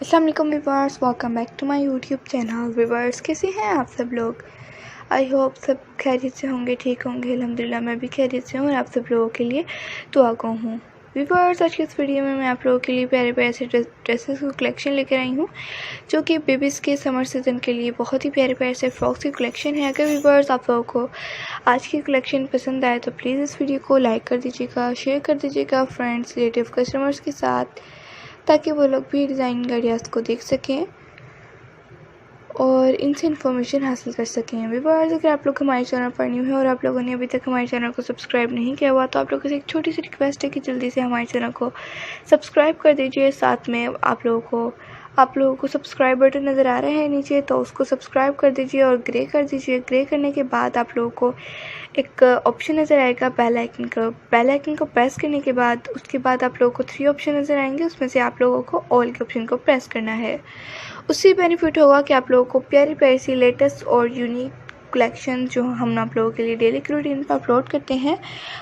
अस्सलाम वालेकुम viewers, welcome back to my YouTube channel. Viewers, कैसे हैं आप सब लोग? आई होप सब खैरियत से होंगे, ठीक होंगे। अल्हम्दुलिल्लाह मैं भी खैरियत से हूँ और आप सब लोगों के लिए दुआ गो हूँ। व्यूअर्स, आज की इस वीडियो में मैं आप लोगों के लिए प्यारे प्यारे से ड्रेसेस की कलेक्शन लेकर आई हूँ, जो कि बेबीज़ के समर सीज़न के लिए बहुत ही प्यारे प्यारे से फ्रॉक्स की कलेक्शन है। अगर व्यूअर्स आप लोगों को आज की कलेक्शन पसंद आए तो प्लीज़ इस वीडियो को लाइक कर दीजिएगा, शेयर कर दीजिएगा फ्रेंड्स, रिलेटिव, कस्टमर्स के साथ, ताकि वो लोग भी डिज़ाइन आइडियाज़ को देख सकें और इनसे इन्फॉर्मेशन हासिल कर सकें। व्यूअर्स, अगर आप लोग हमारे चैनल पर न्यू हैं और आप लोगों ने अभी तक हमारे चैनल को सब्सक्राइब नहीं किया हुआ तो आप लोगों से एक छोटी सी रिक्वेस्ट है कि जल्दी से हमारे चैनल को सब्सक्राइब कर दीजिए। साथ में आप लोगों को सब्सक्राइब बटन नज़र आ रहा है नीचे, तो उसको सब्सक्राइब कर दीजिए और ग्रे कर दीजिए। ग्रे करने के बाद आप लोगों को एक ऑप्शन नज़र आएगा बेल आइकन का। बेल आइकन को प्रेस करने के बाद उसके बाद आप लोगों को 3 ऑप्शन नज़र आएंगे, उसमें से आप लोगों को ऑल के ऑप्शन को प्रेस करना है। उससे बेनिफिट होगा कि आप लोगों को प्यारी प्यारी सी लेटेस्ट और यूनिक कलेक्शन जो हम आप लोगों के लिए डेली रूटीन पर अपलोड करते हैं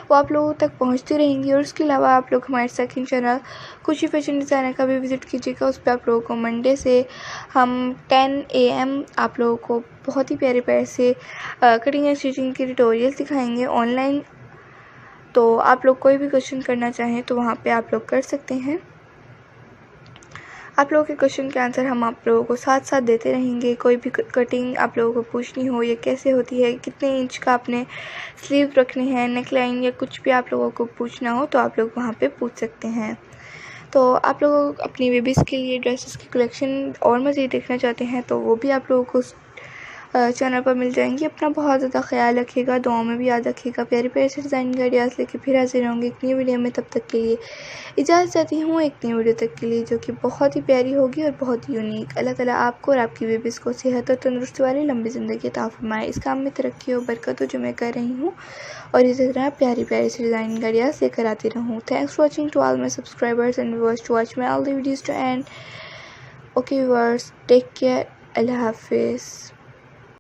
वो आप लोगों तक पहुंचती रहेंगी। और उसके अलावा आप लोग हमारे सेकंड चैनल खुशी फैशन डिज़ाइनर का भी विज़िट कीजिएगा। उस पर आप लोगों को मंडे से हम 10 AM आप लोगों को बहुत ही प्यारे प्यारे से कटिंग एंड स्टिचिंग के ट्यूटोरियल्स दिखाएंगे ऑनलाइन। तो आप लोग कोई भी क्वेश्चन करना चाहें तो वहाँ पर आप लोग कर सकते हैं। आप लोगों के क्वेश्चन के आंसर हम आप लोगों को साथ साथ देते रहेंगे। कोई भी कटिंग आप लोगों को पूछनी हो या कैसे होती है, कितने इंच का आपने स्लीव रखने हैं, नेक लाइन या कुछ भी आप लोगों को पूछना हो तो आप लोग वहाँ पे पूछ सकते हैं। तो आप लोग अपनी बेबीज़ के लिए ड्रेसेस की कलेक्शन और मज़ीद देखना चाहते हैं तो वो भी आप लोगों को चैनल पर मिल जाएंगी। अपना बहुत ज़्यादा ख्याल रखिएगा, दुआओं में भी याद रखिएगा। प्यारे प्यारे से डिज़ाइन के आइडियाज़ लेके फिर हाजिर होंगे एक नई वीडियो में। तब तक के लिए इजाज़त चाहती हूँ एक नई वीडियो तक के लिए, जो कि बहुत ही प्यारी होगी और बहुत ही यूनिक। अल्लाह ताला आपको और आपकी बेबीज़ को सेहत और तंदुरुस्ती वाली लंबी ज़िंदगी अता फरमाए। इस काम में तरक्की और बरकत हो जो मैं कर रही हूँ, और इसी तरह प्यारी प्यारी से डिज़ाइन आइडियाज़ लेकर आती रहूँ। Thanks for watching to all my subscribers and viewers to watch my all the videos to end. Okay viewers, take care, अल्लाह हाफिज़।